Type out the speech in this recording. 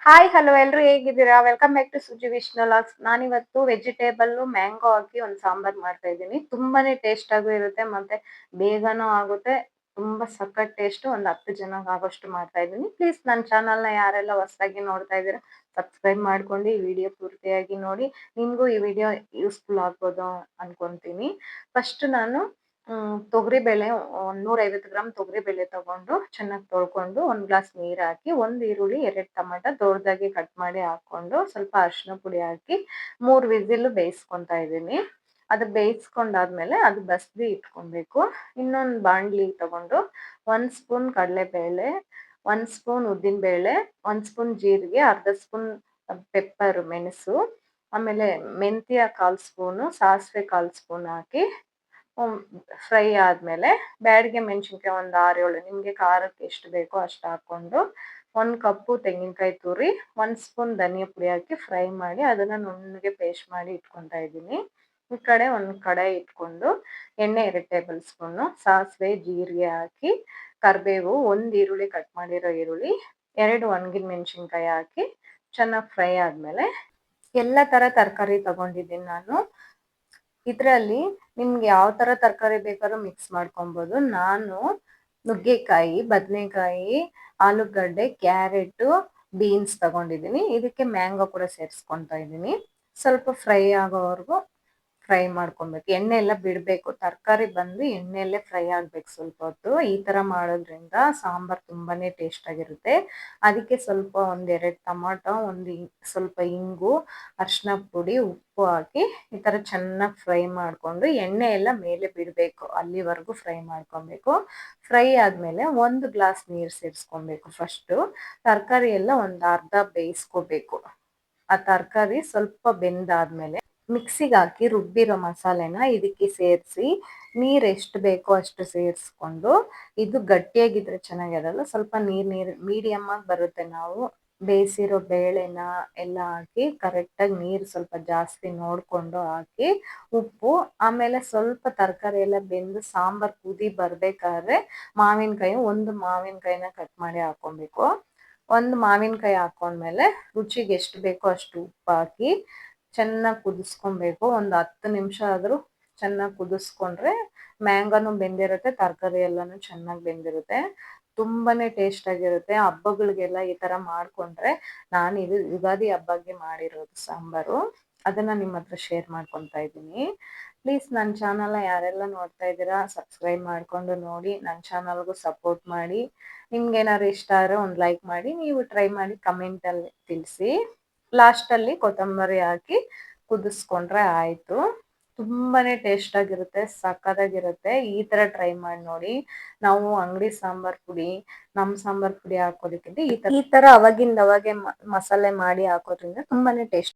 Hi hello ಎಲ್ರು ಹೇಗಿದ್ದೀರಾ? Welcome back to Suji Vishnu logs. ನಾನಿವತ್ತು ವೆಜಿಟೇಬಲ್ ಮ್ಯಾಂಗೋ ಹಾಕಿ ಒಂದು ಸಾಂಬಾರ್ ಮಾಡ್ತಾ ಇದ್ದೀನಿ. ತುಂಬಾನೇ ಟೇಸ್ಟ್ ಆಗೂ ಇರುತ್ತೆ ಮತ್ತೆ ಬೇಗನೂ ಆಗುತ್ತೆ. ತುಂಬಾ ಸಖತ್ ಟೇಸ್ಟ್. ಒಂದು 10 ಜನಕ್ಕೆ ಆಗೋಷ್ಟು ಮಾಡ್ತಾ ಇದ್ದೀನಿ. ಪ್ಲೀಸ್ ನನ್ನ ಚಾನಲ್ನ ಯಾರೆಲ್ಲ ಹೊಸದಾಗಿ ನೋಡ್ತಾ ಇದ್ದೀರಾ ಸಬ್ಸ್ಕ್ರೈಬ್ ಮಾಡ್ಕೊಂಡು ಈ ವಿಡಿಯೋ ಪೂರ್ತಿಯಾಗಿ ನೋಡಿ. ನಿಮ್ಗೂ ಈ ವಿಡಿಯೋ ಯೂಸ್ಫುಲ್ ಆಗ್ಬೋದು ಅನ್ಕೊಂತೀನಿ. ಫಸ್ಟ್ ನಾನು ತೊಗರಿಬೇಳೆ 150 ಗ್ರಾಮ್ ತೊಗರಿಬೇಳೆ ತಗೊಂಡು ಚೆನ್ನಾಗಿ ತೊಳ್ಕೊಂಡು 1 ಗ್ಲಾಸ್ ನೀರ್ ಹಾಕಿ 1 ಈರುಳ್ಳಿ 2 ಟೊಮೆಟೊ ದೊಡ್ಡದಾಗಿ ಕಟ್ ಮಾಡಿ ಹಾಕೊಂಡು ಸ್ವಲ್ಪ ಅರಿಶಿನ ಪುಡಿ ಹಾಕಿ 3 ವಿಸಿಲ್ ಬೇಯಿಸ್ಕೊಂತಾ ಇದ್ದೀನಿ. ಅದು ಬೇಯಿಸ್ಕೊಂಡಾದ್ಮೇಲೆ ಅದು ಬಸ್ದಿ ಇಟ್ಕೊಬೇಕು. ಇನ್ನೊಂದು ಬಾಣ್ಲಿ ತಗೊಂಡು 1 ಸ್ಪೂನ್ ಕಡಲೆಬೇಳೆ, 1 ಸ್ಪೂನ್ ಉದ್ದಿನ ಬೇಳೆ, 1 ಸ್ಪೂನ್ ಜೀರಿಗೆ, ಅರ್ಧ ಸ್ಪೂನ್ ಪೆಪ್ಪರ್ ಮೆಣಸು, ಆಮೇಲೆ ಮೆಂತ್ಯ 1/4 ಸ್ಪೂನು, ಸಾಸಿವೆ 1/4 ಸ್ಪೂನ್ ಹಾಕಿ ಫ್ರೈ ಆದ್ಮೇಲೆ ಬ್ಯಾಡಗೆ ಮೆಣಸಿನ್ಕಾಯಿ ಒಂದು 6-7 ನಿಮ್ಗೆ ಖಾರಕ್ಕೆ ಎಷ್ಟು ಬೇಕೋ ಅಷ್ಟು ಹಾಕೊಂಡು 1 ಕಪ್ಪು ತೆಂಗಿನಕಾಯಿ ತುರಿ, 1 ಸ್ಪೂನ್ ಧನಿಯಾ ಪುಡಿ ಹಾಕಿ ಫ್ರೈ ಮಾಡಿ ಅದನ್ನ ನುಣ್ಣಗೆ ಪೇಸ್ಟ್ ಮಾಡಿ ಇಟ್ಕೊಂತಾ ಇದ್ದೀನಿ. ಈ ಕಡೆ ಒಂದು ಕಡಾಯಿ ಇಟ್ಕೊಂಡು ಎಣ್ಣೆ 2 ಟೇಬಲ್ ಸ್ಪೂನು, ಸಾಸಿವೆ ಜೀರಿಗೆ ಹಾಕಿ ಕರಿಬೇವು, 1 ಈರುಳ್ಳಿ ಕಟ್ ಮಾಡಿರೋ ಈರುಳ್ಳಿ, 2 ಒಣಗಿನ ಮೆಣಸಿನ್ಕಾಯಿ ಹಾಕಿ ಚೆನ್ನಾಗಿ ಫ್ರೈ ಆದ್ಮೇಲೆ ಎಲ್ಲ ತರ ತರಕಾರಿ ತಗೊಂಡಿದ್ದೀನಿ ನಾನು. ಇದ್ರಲ್ಲಿ ನಿಮ್ಗೆ ಯಾವ ತರ ತರಕಾರಿ ಬೇಕಾದ್ರೂ ಮಿಕ್ಸ್ ಮಾಡ್ಕೊಬಹುದು. ನಾನು ನುಗ್ಗೆಕಾಯಿ, ಬದನೆಕಾಯಿ, ಆಲೂಗಡ್ಡೆ, ಕ್ಯಾರೆಟ್, ಬೀನ್ಸ್ ತಗೊಂಡಿದ್ದೀನಿ. ಇದಕ್ಕೆ ಮ್ಯಾಂಗೋ ಕೂಡ ಸೇರಿಸ್ಕೊಂತಾ ಇದ್ದೀನಿ. ಸ್ವಲ್ಪ ಫ್ರೈ ಆಗೋವರೆಗೂ ಫ್ರೈ ಮಾಡ್ಕೊಬೇಕು. ಎಣ್ಣೆ ಎಲ್ಲ ಬಿಡ್ಬೇಕು. ತರಕಾರಿ ಬಂದು ಎಣ್ಣೆಯಲ್ಲೇ ಫ್ರೈ ಆಗ್ಬೇಕು ಸ್ವಲ್ಪ ಹೊತ್ತು. ಈ ತರ ಮಾಡೋದ್ರಿಂದ ಸಾಂಬಾರ್ ತುಂಬಾನೇ ಟೇಸ್ಟ್ ಆಗಿರುತ್ತೆ. ಅದಕ್ಕೆ ಸ್ವಲ್ಪ 1-2 ಟೊಮಾಟೊ, ಸ್ವಲ್ಪ ಇಂಗು, ಅರಿಶಿನ ಪುಡಿ, ಉಪ್ಪು ಹಾಕಿ ಈ ತರ ಚೆನ್ನಾಗಿ ಫ್ರೈ ಮಾಡ್ಕೊಂಡು ಎಣ್ಣೆ ಎಲ್ಲ ಮೇಲೆ ಬಿಡ್ಬೇಕು. ಅಲ್ಲಿವರೆಗೂ ಫ್ರೈ ಮಾಡ್ಕೊಬೇಕು. ಫ್ರೈ ಆದ್ಮೇಲೆ 1 ಗ್ಲಾಸ್ ನೀರ್ ಸೇರಿಸ್ಕೊಬೇಕು. ಫಸ್ಟ್ ತರಕಾರಿ ಎಲ್ಲ ಒಂದು ಅರ್ಧ ಬೇಯಿಸ್ಕೋಬೇಕು. ಆ ತರಕಾರಿ ಸ್ವಲ್ಪ ಬೆಂದಾದ್ಮೇಲೆ ಮಿಕ್ಸಿಗೆ ಹಾಕಿ ರುಬ್ಬಿರೋ ಮಸಾಲೆನ ಇದಕ್ಕೆ ಸೇರಿಸಿ ನೀರ್ ಎಷ್ಟು ಬೇಕೋ ಅಷ್ಟು ಸೇರಿಸ್ಕೊಂಡು, ಇದು ಗಟ್ಟಿಯಾಗಿದ್ರೆ ಚೆನ್ನಾಗಿರಲ್ಲ, ಸ್ವಲ್ಪ ನೀರ್ ಮೀಡಿಯಮ್ ಆಗಿ ಬರುತ್ತೆ. ನಾವು ಬೇಯಿಸಿರೋ ಬೇಳೆನ ಎಲ್ಲ ಹಾಕಿ ಕರೆಕ್ಟಾಗಿ ನೀರು ಸ್ವಲ್ಪ ಜಾಸ್ತಿ ನೋಡ್ಕೊಂಡು ಹಾಕಿ ಉಪ್ಪು, ಆಮೇಲೆ ಸ್ವಲ್ಪ ತರಕಾರಿ ಎಲ್ಲ ಬೆಂದು ಸಾಂಬಾರ್ ಕುದಿ ಬರ್ಬೇಕಾದ್ರೆ ಮಾವಿನಕಾಯಿ, 1 ಮಾವಿನಕಾಯಿನ ಕಟ್ ಮಾಡಿ ಹಾಕೊಬೇಕು. 1 ಮಾವಿನಕಾಯಿ ಹಾಕೊಂಡ್ಮೇಲೆ ರುಚಿಗೆ ಎಷ್ಟು ಬೇಕೋ ಅಷ್ಟು ಉಪ್ಪು ಹಾಕಿ ಚೆನ್ನಾಗಿ ಕುದಿಸ್ಕೊಬೇಕು. ಒಂದು 10 ನಿಮಿಷ ಆದ್ರೂ ಚೆನ್ನಾಗಿ ಕುದಿಸ್ಕೊಂಡ್ರೆ ಮ್ಯಾಂಗೋನು ಬೆಂದಿರುತ್ತೆ, ತರಕಾರಿ ಎಲ್ಲಾನು ಚೆನ್ನಾಗಿ ಬೆಂದಿರುತ್ತೆ. ತುಂಬಾನೇ ಟೇಸ್ಟ್ ಆಗಿರುತ್ತೆ. ಹಬ್ಬಗಳಿಗೆಲ್ಲ ಈ ತರ ಮಾಡ್ಕೊಂಡ್ರೆ, ನಾನು ಇದು ಯುಗಾದಿ ಹಬ್ಬಕ್ಕೆ ಮಾಡಿರೋದು ಸಾಂಬಾರು. ಅದನ್ನ ನಿಮ್ಮ ಹತ್ರ ಶೇರ್ ಮಾಡ್ಕೊತಾ ಇದ್ದೀನಿ. ಪ್ಲೀಸ್ ನನ್ನ ಚಾನಲ್ನ ಯಾರೆಲ್ಲ ನೋಡ್ತಾ ಇದ್ದೀರಾ ಸಬ್ಸ್ಕ್ರೈಬ್ ಮಾಡ್ಕೊಂಡು ನೋಡಿ. ನನ್ನ ಚಾನಲ್ಗೂ ಸಪೋರ್ಟ್ ಮಾಡಿ. ನಿಮ್ಗೆ ಏನಾದ್ರು ಇಷ್ಟ ಆದರೆ ಒಂದು ಲೈಕ್ ಮಾಡಿ. ನೀವು ಟ್ರೈ ಮಾಡಿ ಕಮೆಂಟ್ ಅಲ್ಲಿ ತಿಳಿಸಿ. ಲಾಸ್ಟ್ ಅಲ್ಲಿ ಕೊತ್ತಂಬರಿ ಹಾಕಿ ಕುದಿಸ್ಕೊಂಡ್ರೆ ಆಯ್ತು. ತುಂಬಾನೇ ಟೇಸ್ಟ್ ಆಗಿರುತ್ತೆ, ಸಕ್ಕತ್ತಾಗಿರುತ್ತೆ. ಈ ತರ ಟ್ರೈ ಮಾಡಿ ನೋಡಿ. ನಾವು ಅಂಗಡಿ ಸಾಂಬಾರ್ ಪುಡಿ, ನಮ್ಮ ಸಾಂಬಾರ್ ಪುಡಿ ಹಾಕೋದಕ್ಕಿಂತ ಈ ತರ ಅವಾಗಿಂದ ಅವಾಗೆ ಮಸಾಲೆ ಮಾಡಿ ಹಾಕೋದ್ರಿಂದ ತುಂಬಾನೇ ಟೇಸ್ಟ್